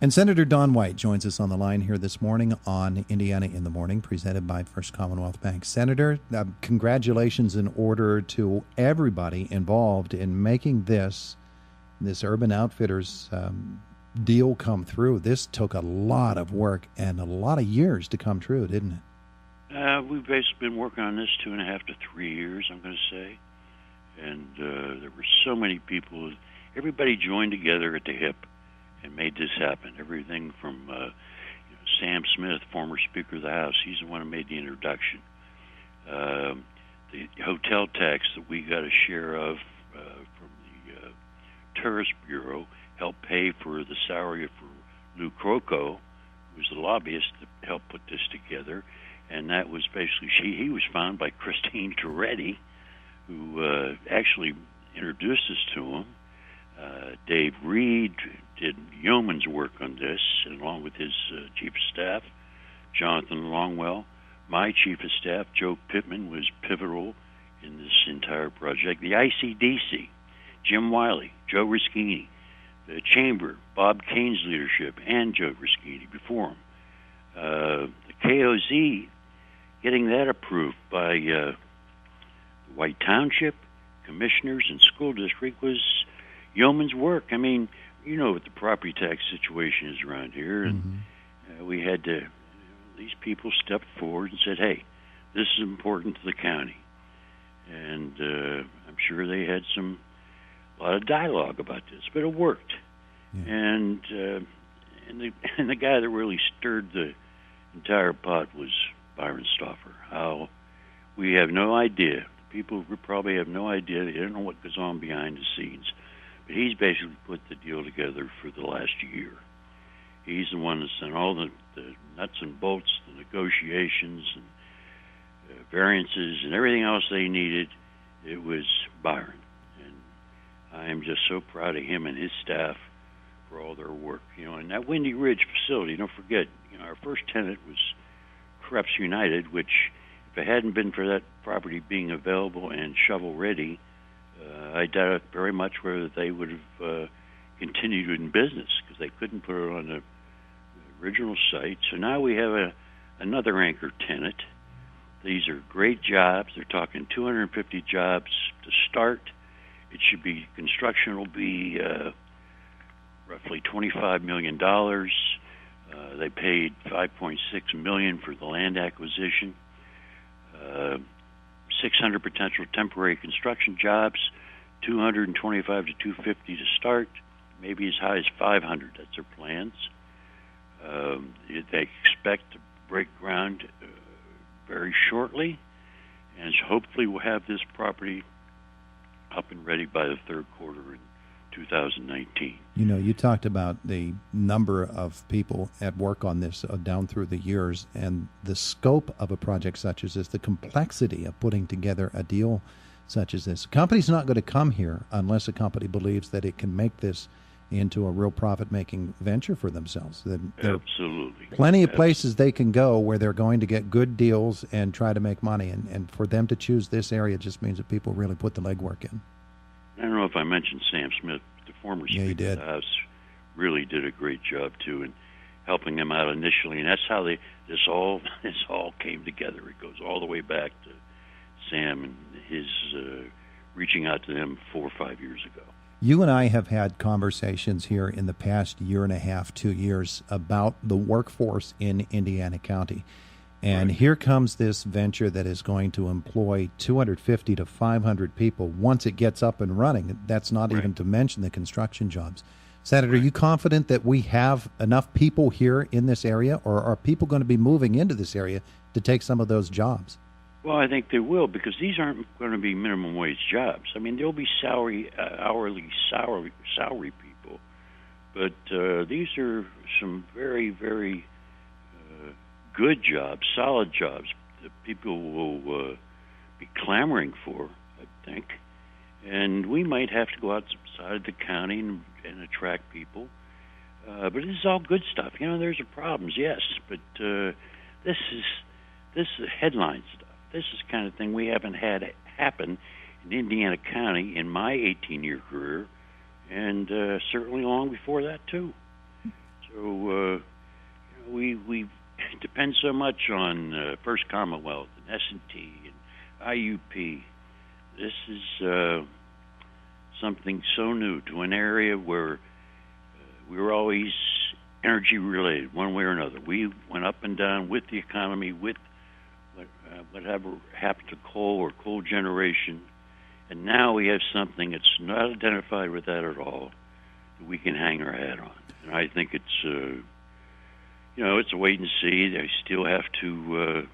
And Senator Don White joins us on the line here this morning on Indiana in the Morning, presented by First Commonwealth Bank. Senator, congratulations in order to everybody involved in making this Urban Outfitters deal come through. This took a lot of work and a lot of years to come true, didn't it? We've basically been working on this 2.5 to 3 years, I'm going to say. And there were so many people. Everybody joined together at the hip and made this happen. Everything from Sam Smith, former Speaker of the House, he's the one who made the introduction. The hotel tax that we got a share of from the Tourist Bureau helped pay for the salary for Lou Croco, who was the lobbyist that helped put this together. And that was basically, he was found by Christine Toretti, who actually introduced us to him. Dave Reed did yeoman's work on this, along with his chief of staff, Jonathan Longwell. My chief of staff, Joe Pittman, was pivotal in this entire project. The ICDC, Jim Wiley, Joe Rischini, the Chamber, Bob Kane's leadership, and Joe Rischini before him. The KOZ, getting that approved by the White Township, commissioners, and school district was yeoman's work. I mean, you know what the property tax situation is around here, and we had to, these people stepped forward and said, hey, this is important to the county. And I'm sure they had a lot of dialogue about this, but it worked. Yeah. And the guy that really stirred the entire pot was Byron Stauffer. How we have no idea. People probably have no idea. They don't know what goes on behind the scenes. But he's basically put the deal together for the last year. He's the one that's done all the nuts and bolts, the negotiations and variances and everything else they needed. It was Byron. And I am just so proud of him and his staff for all their work. You know, and that Windy Ridge facility, don't forget, you know, our first tenant was Krebs United, which if it hadn't been for that property being available and shovel-ready, I doubt very much whether they would have continued in business because they couldn't put it on the original site. So now we have another anchor tenant. These are great jobs. They're talking 250 jobs to start. It should be, construction will be roughly $25 million. They paid $5.6 million for the land acquisition. 600 potential temporary construction jobs, 225 to 250 to start, maybe as high as 500. That's their plans. They expect to break ground very shortly, and hopefully we'll have this property up and ready by the third quarter in 2019. You know, you talked about the number of people at work on this down through the years, and the scope of a project such as this, the complexity of putting together a deal such as this. A company's not going to come here unless a company believes that it can make this into a real profit-making venture for themselves. Absolutely. Plenty of places they can go where they're going to get good deals and try to make money, and for them to choose this area just means that people really put the legwork in. I don't know if I mentioned Sam Smith, the former Speaker of the House, really did a great job too in helping them out initially, and that's how this all came together. It goes all the way back to Sam and his reaching out to them 4 or 5 years ago. You and I have had conversations here in the past year and a half, 2 years, about the workforce in Indiana County. And here comes this venture that is going to employ 250 to 500 people once it gets up and running. That's not even to mention the construction jobs. Senator, are you confident that we have enough people here in this area, or are people going to be moving into this area to take some of those jobs? Well, I think they will, because these aren't going to be minimum wage jobs. I mean, there'll be hourly salary people, but these are some very, very good jobs, solid jobs that people will be clamoring for, I think. And we might have to go outside the county and attract people. But this is all good stuff. You know, there's problems, yes, but this is headline stuff. This is the kind of thing we haven't had happen in Indiana County in my 18-year career, and certainly long before that, too. So we depend so much on First Commonwealth and S&T and IUP. This is something so new to an area where we were always energy related, one way or another. We went up and down with the economy, with whatever happened to coal or coal generation, and now we have something that's not identified with that at all that we can hang our hat on. And I think it's it's a wait and see. They still have to,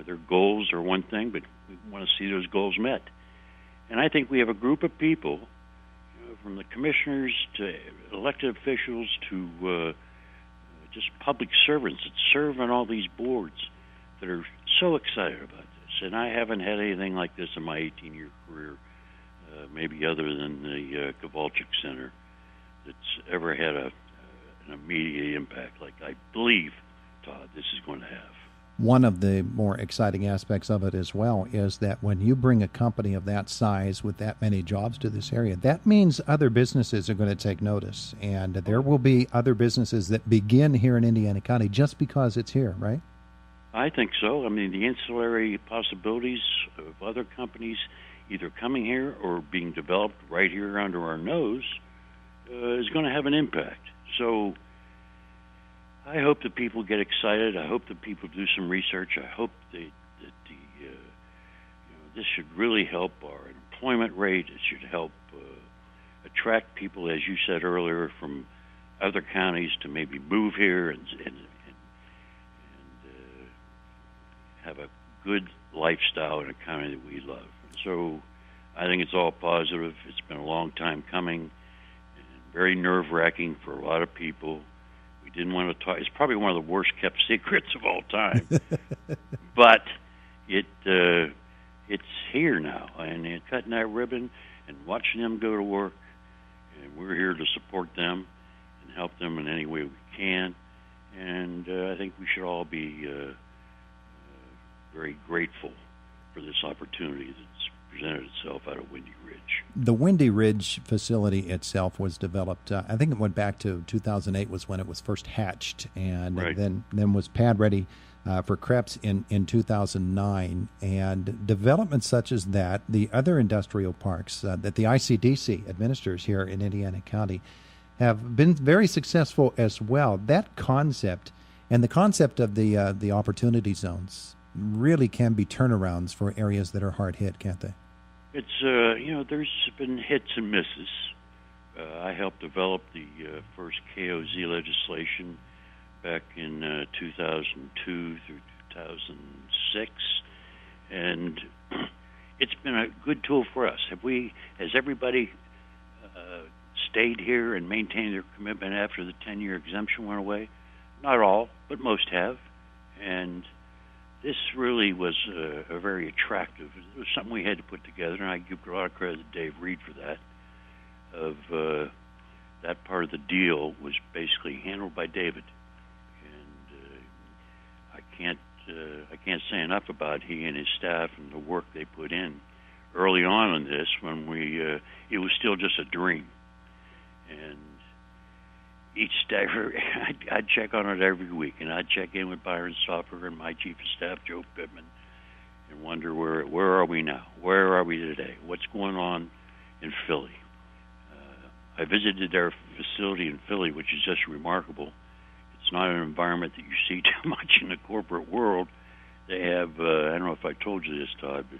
their goals are one thing, but we want to see those goals met. And I think we have a group of people, from the commissioners to elected officials to just public servants that serve on all these boards, that are so excited about this. And I haven't had anything like this in my 18-year career, maybe other than the Kowalczyk Center, that's ever had an immediate impact like I believe, Todd, this is going to have. One of the more exciting aspects of it as well is that when you bring a company of that size with that many jobs to this area, that means other businesses are going to take notice. And there will be other businesses that begin here in Indiana County just because it's here, right? I think so. I mean, the ancillary possibilities of other companies either coming here or being developed right here under our nose is going to have an impact. So I hope that people get excited. I hope that people do some research. I hope that this should really help our employment rate. It should help attract people, as you said earlier, from other counties to maybe move here and have a good lifestyle in a county that we love. So I think it's all positive. It's been a long time coming and very nerve-wracking for a lot of people. We didn't want to talk. It's probably one of the worst-kept secrets of all time. But it's here now, and cutting that ribbon and watching them go to work, and we're here to support them and help them in any way we can. And I think we should all be very grateful for this opportunity that's presented itself out of Windy Ridge. The Windy Ridge facility itself was developed, I think it went back to 2008 was when it was first hatched, and right. then was pad ready for Krebs in 2009. And development such as that, the other industrial parks that the ICDC administers here in Indiana County have been very successful as well. That concept and the concept of the opportunity zones really can be turnarounds for areas that are hard hit, can't they? It's, there's been hits and misses. I helped develop the first KOZ legislation back in 2002 through 2006, and it's been a good tool for us. Has everybody stayed here and maintained their commitment after the 10-year exemption went away? Not all, but most have. And this really was a very attractive. It was something we had to put together, and I give a lot of credit to Dave Reed for that. That part of the deal was basically handled by David, and I can't say enough about he and his staff and the work they put in early on in this when it was still just a dream, and each day I'd check on it every week, and I'd check in with Byron Stoffer and my chief of staff, Joe Pittman, and wonder where are we now? Where are we today? What's going on in Philly? I visited their facility in Philly, which is just remarkable. It's not an environment that you see too much in the corporate world. They have, I don't know if I told you this, Todd, but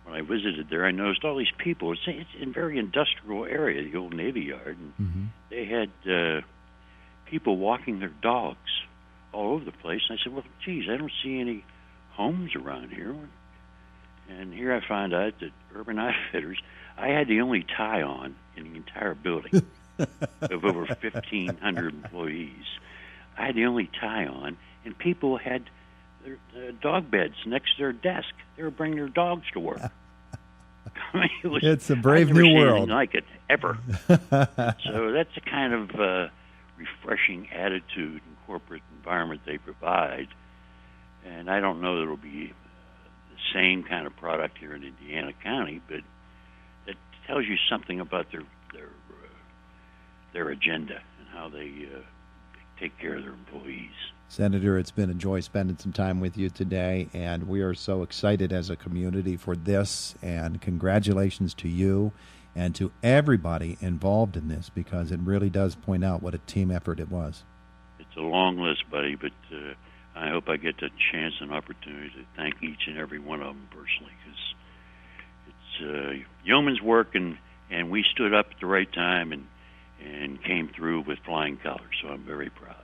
when I visited there, I noticed all these people. It's in a very industrial area, the old Navy Yard, and they had people walking their dogs all over the place. And I said, well, geez, I don't see any homes around here. And here I found out that Urban Outfitters, I had the only tie on in the entire building of over 1,500 employees. I had the only tie on, and people had their dog beds next to their desk. They were bringing their dogs to work. I mean, it's a brave new world. Like it ever. So that's the kind of refreshing attitude and corporate environment they provide. And I don't know that it'll be the same kind of product here in Indiana County, but it tells you something about their agenda and how they take care of their employees. Senator, it's been a joy spending some time with you today, and we are so excited as a community for this, and congratulations to you and to everybody involved in this, because it really does point out what a team effort it was. It's a long list, buddy, but I hope I get the chance and opportunity to thank each and every one of them personally, because it's yeoman's work, and we stood up at the right time and came through with flying colors, so I'm very proud.